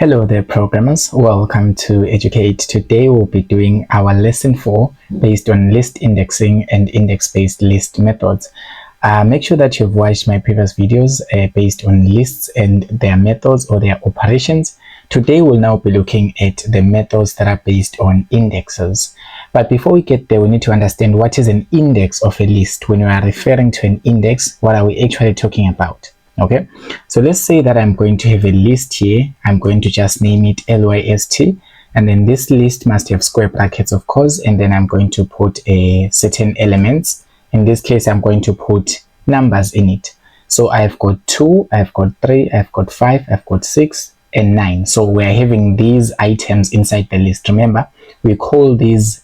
Hello there programmers, welcome to Educate. Today we'll be doing our lesson 4 based on list indexing and index-based list methods. Make sure that you've watched my previous videos based on lists and their methods or their operations. Today we'll now be looking at the methods that are based on indexes. But before we get there, we need to understand what is an index of a list. When we are referring to an index, what are we actually talking about? Okay, so let's say that I'm going to have a list here. I'm going to just name it list, and then this list must have square brackets, of course, and then I'm going to put certain elements. In this case, I'm going to put numbers in it. So I've got 2, I've got 3, I've got 5, I've got 6 and 9. So we're having these items inside the list. Remember, we call these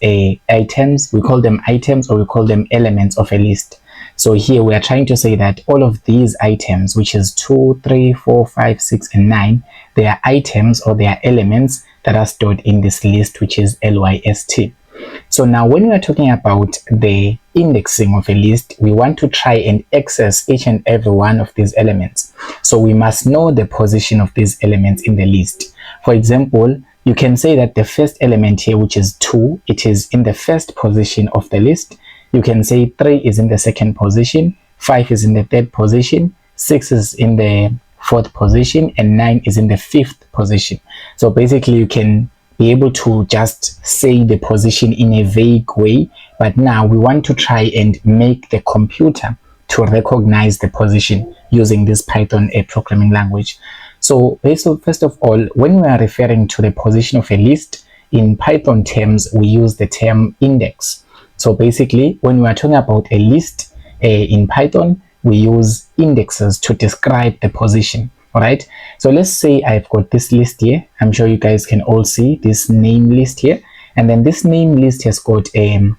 items, we call them items, or we call them elements of a list. So here we are trying to say that all of these items, which is 2, 3, 4, 5, 6, and 9, they are items or they are elements that are stored in this list, which is list. So now when we are talking about the indexing of a list, we want to try and access each and every one of these elements. So we must know the position of these elements in the list. For example, you can say that the first element here, which is 2, it is in the first position of the list. You can say 3 is in the second position, 5 is in the third position, 6 is in the fourth position, and 9 is in the fifth position. So basically you can be able to just say the position in a vague way, but now we want to try and make the computer to recognize the position using this Python programming language. So first of all, when we are referring to the position of a list, in Python terms, we use the term index. So basically, when we are talking about a list in Python, we use indexes to describe the position. All right. So let's say I've got this list here. I'm sure you guys can all see this name list here. And then this name list has got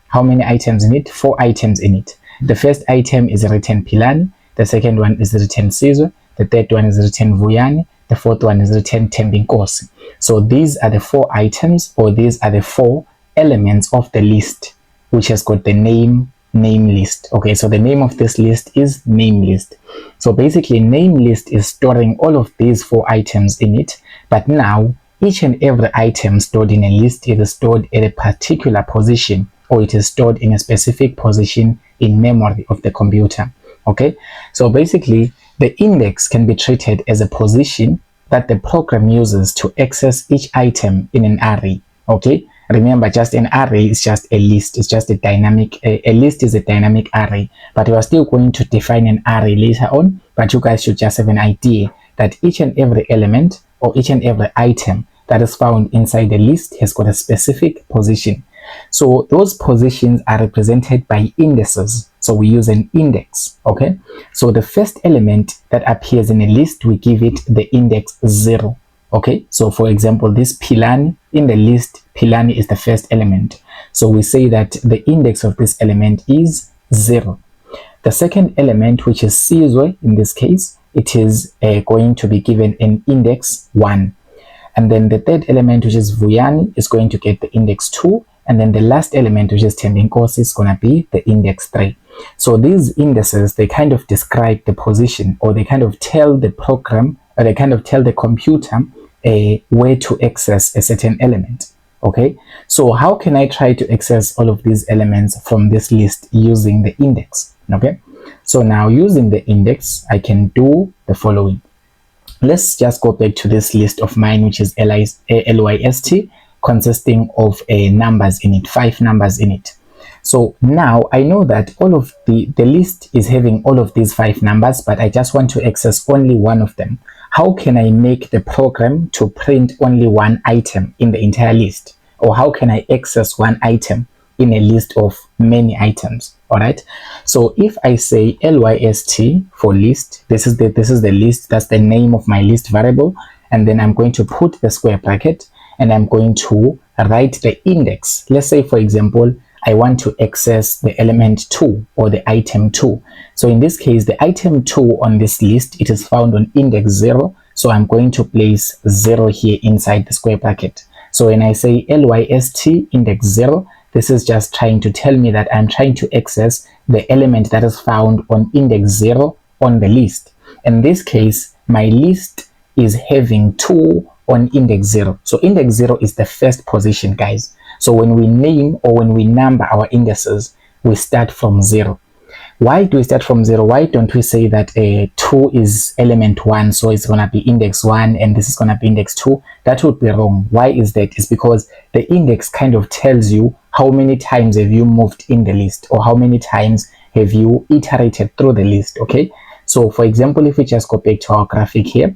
how many items in it? 4 items in it. The first item is written Philani. The second one is written Sizwe. The third one is written Vuyani. The fourth one is written Thembinkosi. So these are the 4 items, or these are the 4 elements of the list, which has got the name list. Okay, so the name of this list is name list. So basically name list is storing all of these 4 items in it, but now each and every item stored in a list is stored at a particular position, or it is stored in a specific position in memory of the computer. Okay, so basically the index can be treated as a position that the program uses to access each item in an array. Okay, remember, just an array is just a list. It's just a dynamic, a list is a dynamic array, but we are still going to define an array later on. But you guys should just have an idea that each and every element or each and every item that is found inside the list has got a specific position. So those positions are represented by indices. So we use an index. Okay, so the first element that appears in a list, we give it the index 0. Okay, so for example, this Philani, in the list, Philani is the first element. So we say that the index of this element is 0. The second element, which is Sizwe, in this case, it is going to be given an index 1. And then the third element, which is Vuyani, is going to get the index 2. And then the last element, which is Thembinkosi, is going to be the index 3. So these indices, they kind of describe the position, or they kind of tell the program, or they kind of tell the computer where to access a certain element. Okay, so how can I try to access all of these elements from this list using the index? Okay, so now using the index, I can do the following. Let's just go back to this list of mine, which is list, consisting of numbers in it, 5 numbers in it. So now I know that all of the list is having all of these 5 numbers, but I just want to access only one of them. How can I make the program to print only one item in the entire list? Or how can I access one item in a list of many items? All right. So if I say list for list, this is the list, that's the name of my list variable, and then I'm going to put the square bracket, and I'm going to write the index. Let's say, for example, I want to access the element 2 or the item 2. So in this case, the item 2 on this list, it is found on index 0. So I'm going to place 0 here inside the square bracket. So when I say list index 0, this is just trying to tell me that I'm trying to access the element that is found on index 0 on the list. In this case, my list is having 2 on index 0. So index 0 is the first position, guys. So when we name or when we number our indices, we start from 0. Why do we start from 0? Why don't we say that 2 is element 1, so it's going to be index 1 and this is going to be index 2? That would be wrong. Why is that? It's because the index kind of tells you how many times have you moved in the list, or how many times have you iterated through the list, okay? So for example, if we just go back to our graphic here,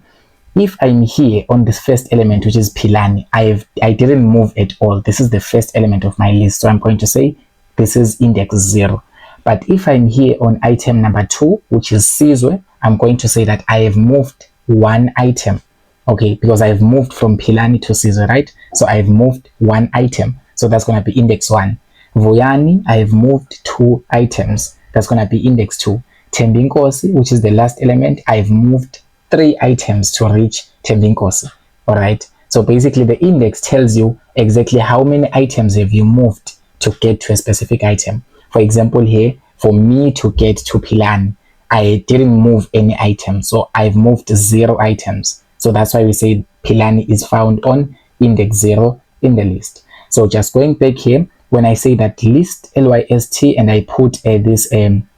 if I'm here on this first element, which is Philani, I didn't move at all. This is the first element of my list, so I'm going to say this is index 0. But if I'm here on item number 2, which is Sizwe, I'm going to say that I have moved 1 item, okay, because I've moved from Philani to Sizwe, right? So I've moved 1 item, so that's going to be index 1. Vuyani, I've moved 2 items, that's going to be index 2. Tembinkosi, which is the last element, I've moved 3 items to reach Tembinkosi, all right? So basically the index tells you exactly how many items have you moved to get to a specific item. For example, here, for me to get to Philani, I didn't move any item, so I've moved 0 items. So that's why we say Philani is found on index 0 in the list. So just going back here, when I say that list, LYST, and I put this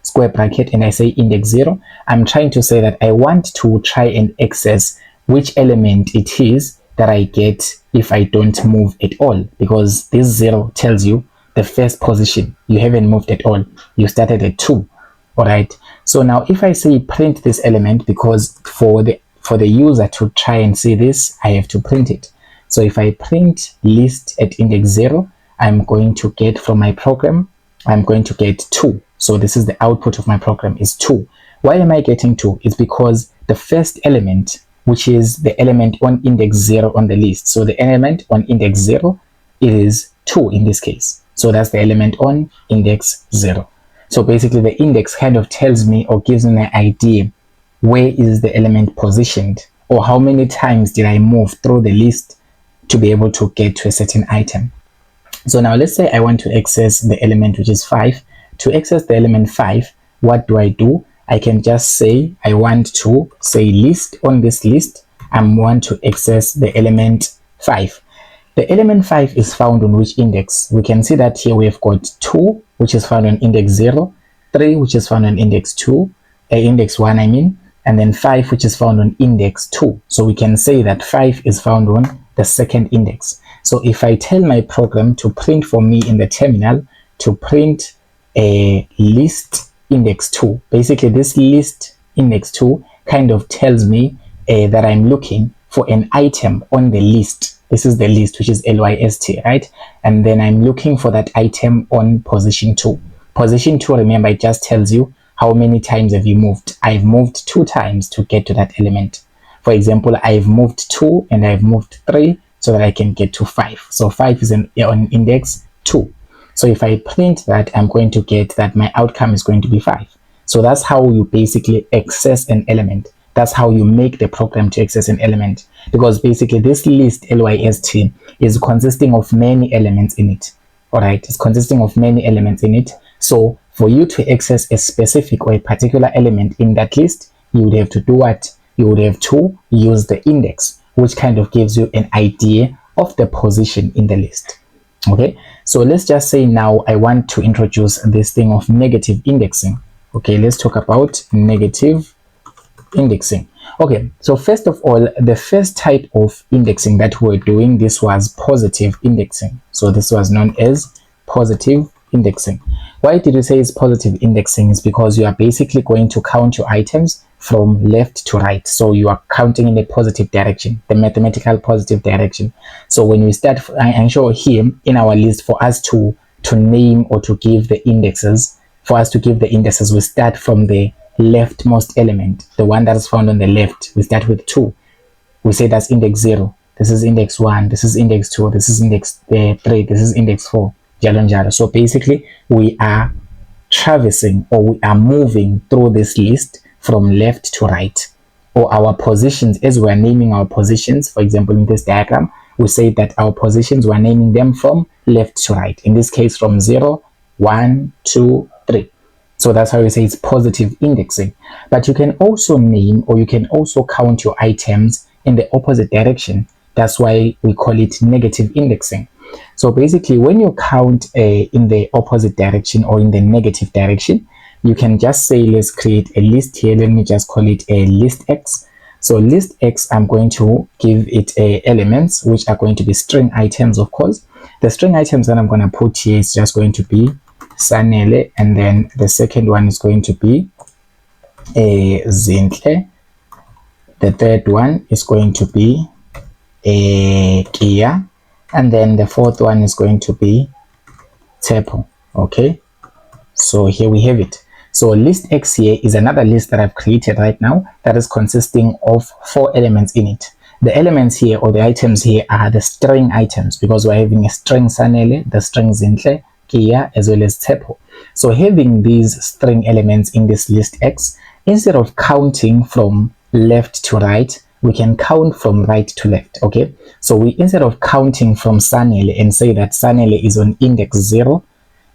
square bracket and I say index 0, I'm trying to say that I want to try and access which element it is that I get if I don't move at all, because this 0 tells you the first position. You haven't moved at all. You started at 2. All right. So now if I say print this element, because for the user to try and see this, I have to print it. So if I print list at index 0, I'm going to get from my program, I'm going to get 2. So this is the output of my program is 2. Why am I getting 2? It's because the first element, which is the element on index 0 on the list. So the element on index 0 is 2 in this case. So that's the element on index 0. So basically the index kind of tells me or gives me an idea where is the element positioned, or how many times did I move through the list to be able to get to a certain item. So now let's say I want to access the element which is 5. To access the element 5, what do? I can just say I want to say list on this list. I want to access the element 5. The element 5 is found on which index? We can see that here we've got 2, which is found on index 0, 3, which is found on index 2, index 1, I mean, and then 5, which is found on index 2. So we can say that 5 is found on the second index. So if I tell my program to print for me in the terminal, to print a list index 2, basically this list index 2 kind of tells me that I'm looking for an item on the list. This is the list, which is LYST, right? And then I'm looking for that item on position 2. Position 2, remember, it just tells you how many times have you moved. I've moved 2 times to get to that element. For example, I've moved 2 and I've moved 3 so that I can get to 5. So 5 is on index 2. So if I print that, I'm going to get that my outcome is going to be 5. So that's how you basically access an element. That's how you make the program to access an element, because basically this list LYST is consisting of many elements in it. All right, it's consisting of many elements in it. So for you to access a specific or a particular element in that list, you would have to do what? You would have to use the index, which kind of gives you an idea of the position in the list. Okay, so let's just say now I want to introduce this thing of negative indexing. Okay, let's talk about negative indexing. Okay, so first of all, the first type of indexing that we're doing, this was positive indexing. So this was known as positive indexing. Why did you say it's positive indexing? Is because you are basically going to count your items from left to right. So you are counting in a positive direction, the mathematical positive direction. So when we start, I'm sure here in our list, for us to name or to give the indexes, we start from the leftmost element, the one that is found on the left. We start with 2. We say that's index 0. This is index 1. This is index 2. This is index 3. This is index 4. So basically, we are traversing, or we are moving through this list from left to right, or our positions, as we are naming our positions. For example, in this diagram, we say that our positions, we are naming them from left to right. In this case, from 0, 1, 2, 3. So that's how we say it's positive indexing. But you can also name, or you can also count your items in the opposite direction. That's why we call it negative indexing. So basically, when you count in the opposite direction or in the negative direction, you can just say, let's create a list here. Let me just call it a list X. So list X, I'm going to give it elements, which are going to be string items, of course. The string items that I'm going to put here is just going to be Sanele, and then the second one is going to be Zinhle. The third one is going to be Kia, and then the fourth one is going to be Tshepo. Okay, so here we have it. So list X here is another list that I've created right now that is consisting of 4 elements in it. The elements here, or the items here, are the string items, because we're having a string Sanele, the string Zinhle, Kia, as well as Tshepo. So having these string elements in this list X, instead of counting from left to right, we can count from right to left. Okay, so we, instead of counting from Sanele and say that Sanele is on index 0,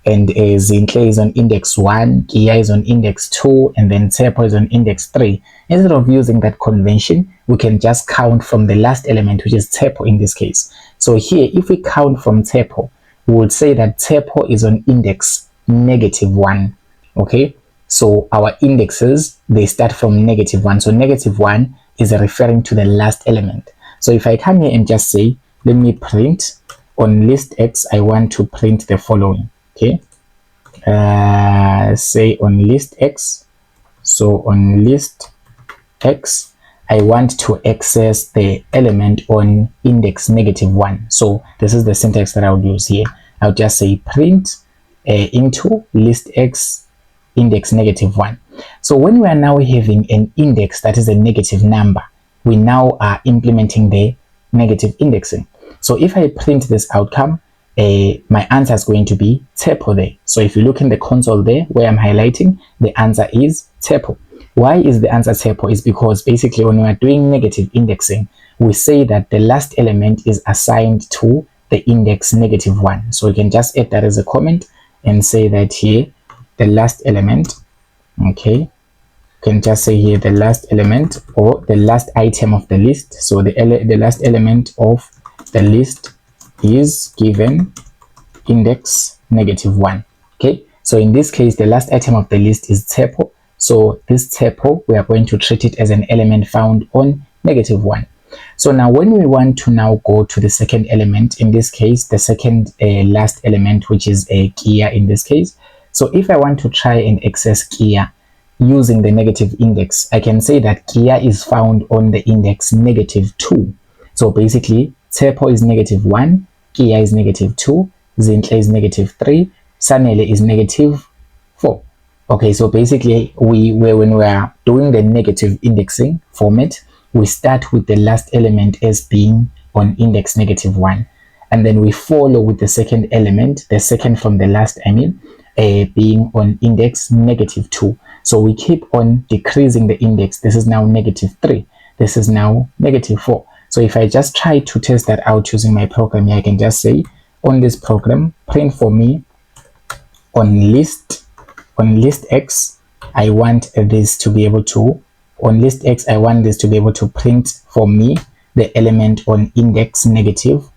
and Zinhle is on index 1, Kia is on index 2, and then Tshepo is on index 3. Instead of using that convention, we can just count from the last element, which is Tshepo in this case. So here, if we count from Tshepo, we would say that Tshepo is on index -1. Okay, so our indexes, they start from -1. So -1 is referring to the last element. So if I come here and just say, let me print on list X, I want to print the following. Okay, say on list X. So on list X, I want to access the element on index -1. So this is the syntax that I would use here. I'll just say print into list X index -1. So when we are now having an index that is a negative number, we now are implementing the negative indexing. So if I print this outcome, my answer is going to be Tshepo there. So if you look in the console there where I'm highlighting, the answer is Tshepo. Why is the answer Tshepo? Is because basically when we are doing negative indexing, we say that the last element is assigned to the index -1. So we can just add that as a comment and say that here the last element, okay, you can just say here the last element or the last item of the list. So the last element of the list is given index -1. Okay, so in this case, the last item of the list is Tshepo. So this Tshepo, we are going to treat it as an element found on -1. So now when we want to now go to the second element, in this case, the second last element, which is a Kia in this case. So if I want to try and access Kia using the negative index, I can say that Kia is found on the index -2. So basically, Tshepo is -1, Kia is -2, Zinhle is -3, Sanele is -4. Okay, so basically, when we are doing the negative indexing format, we start with the last element as being on index -1, and then we follow with the second element, the second from the last, being on index -2. So we keep on decreasing the index. This is now -3. This is now -4. So if I just try to test that out using my program here, I can just say on this program, print for me on list X, I want this to be able to, on list X, I want this to be able to print for me the element on index -2.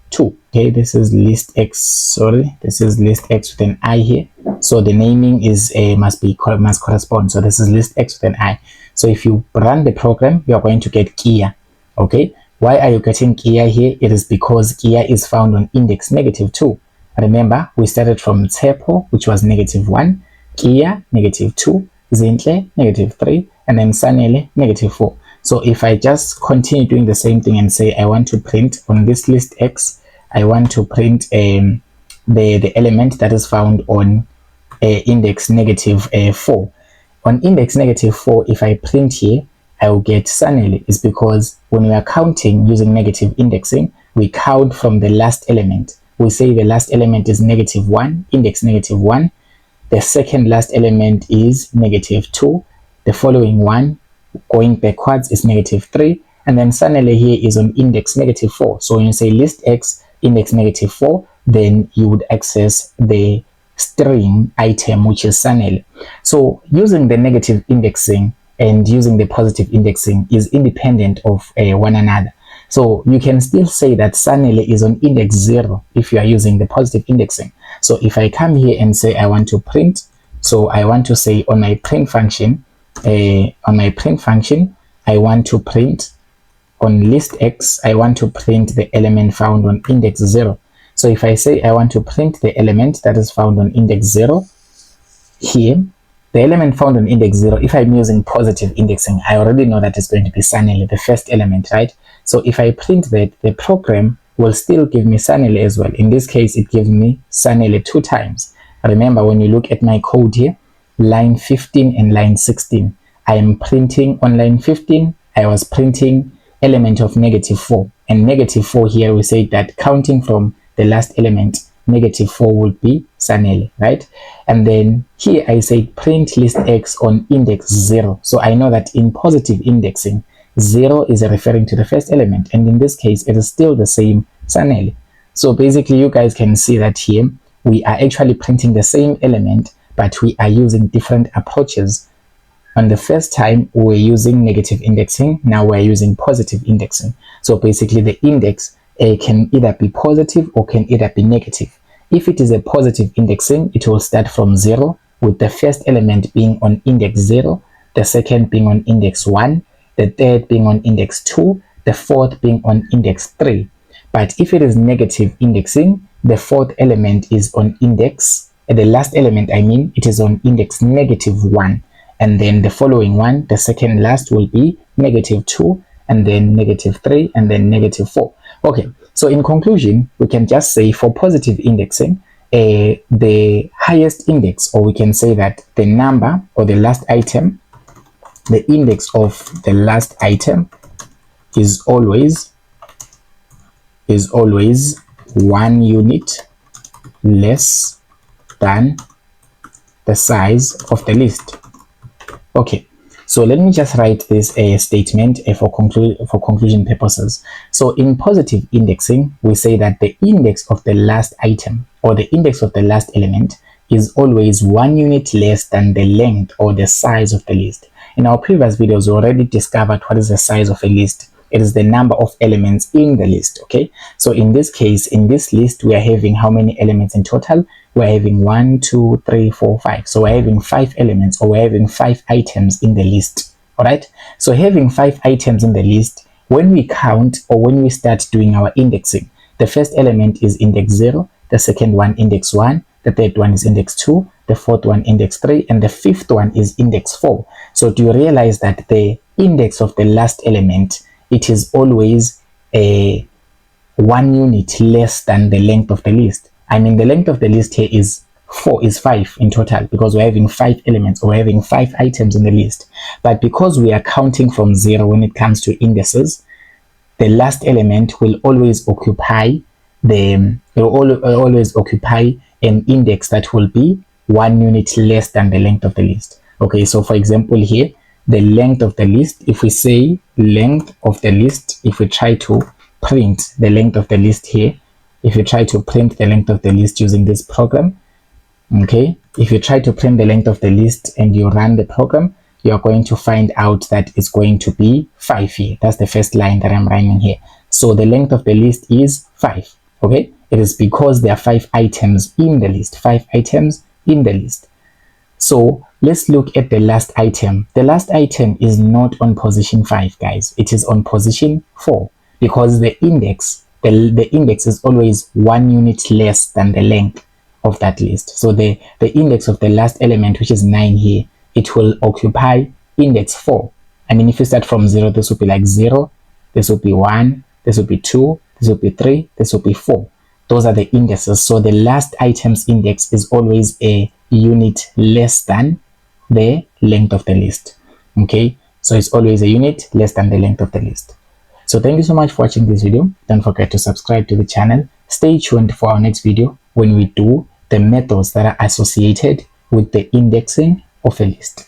Okay, this is list X, sorry, this is list X with an I here. So the naming is must correspond. So this is list X with an I. So if you run the program, you are going to get Kia. Okay, why are you getting Kia here? It is because Kia is found on index -2. Remember, we started from Tshepo, which was -1, Kia -2, Zinhle -3, and then Sanele -4. So if I just continue doing the same thing and say I want to print on this list X, I want to print the element that is found on index -4. On index -4, if I print here, I will get Sanele. Is because when we are counting using negative indexing, we count from the last element. We say the last element is -1, index -1. The second last element is -2. The following one, going backwards, is -3. And then Sanele here is on index -4. So when you say list X index -4, then you would access the string item, which is Sanele. So using the negative indexing and using the positive indexing is independent of one another. So you can still say that SANELE is on index 0 if you are using the positive indexing. So if I come here and say I want to print, so I want to say on my print function, I want to print on list X, I want to print the element found on index 0. So if I say I want to print the element that is found on index 0, here, the element found on index 0, if I'm using positive indexing, I already know that it's going to be SANELE, the first element, right? So if I print that, the program will still give me SANELE as well. In this case, it gives me SANELE 2 times. Remember, when you look at my code here, line 15 and line 16, I am printing on line 15, I was printing element of -4. And -4 here, we say that counting from the last element, -4 would be SANELE, right? And then here I say print list X on index 0. So I know that in positive indexing, 0 is referring to the first element, and in this case it is still the same SANELE. So basically you guys can see that here we are actually printing the same element, but we are using different approaches. On the first time we were using negative indexing, now we're using positive indexing. So basically the index can either be positive or can either be negative. If it is a positive indexing, it will start from 0, with the first element being on index 0, the second being on index 1, the third being on index 2, the fourth being on index 3. But if it is negative indexing, the fourth element is on index, the last element, I mean, it is on index -1. And then the following one, the second last, will be -2, and then -3, and then -4. Okay, so in conclusion, we can just say for positive indexing, the highest index, or we can say that the number or the last item, the index of the last item is always 1 unit less than the size of the list. Okay, so let me just write this statement for conclusion purposes. So in positive indexing, we say that the index of the last item or the index of the last element is always 1 unit less than the length or the size of the list. In our previous videos, we already discovered what is the size of a list. It is the number of elements in the list. Okay, so in this case, in this list, we are having how many elements in total? We're having 1, 2, 3, 4, 5. So we're having 5 elements, or we're having 5 items in the list. All right, so having 5 items in the list, when we count or when we start doing our indexing, the first element is index 0, the second one index 1, the third one is index 2, the fourth one index 3, and the fifth one is index 4. So do you realize that the index of the last element, it is always a 1 unit less than the length of the list? I mean, the length of the list here is 5 in total, because we're having 5 elements, or we're having 5 items in the list. But because we are counting from 0 when it comes to indices, the last element will always occupy an index that will be 1 unit less than the length of the list. Okay, so for example here, the length of the list, if we say length of the list, if we try to print the length of the list here, if you try to print the length of the list using this program, okay, if you try to print the length of the list and you run the program, you are going to find out that it's going to be 5 here. That's the first line that I'm running here. So the length of the list is 5. Okay, it is because there are 5 items in the list. 5 items in the list. So let's look at the last item. The last item is not on position 5, guys. It is on position 4, because the index is always 1 unit less than the length of that list. So the index of the last element, which is 9 here, it will occupy index 4. I mean, if you start from 0, this will be like 0, this will be 1, this will be 2, this will be 3, this will be 4. Those are the indices. So the last item's index is always a unit less than the length of the list. Okay, so it's always a unit less than the length of the list. So thank you so much for watching this video. Don't forget to subscribe to the channel. Stay tuned for our next video when we do the methods that are associated with the indexing of a list.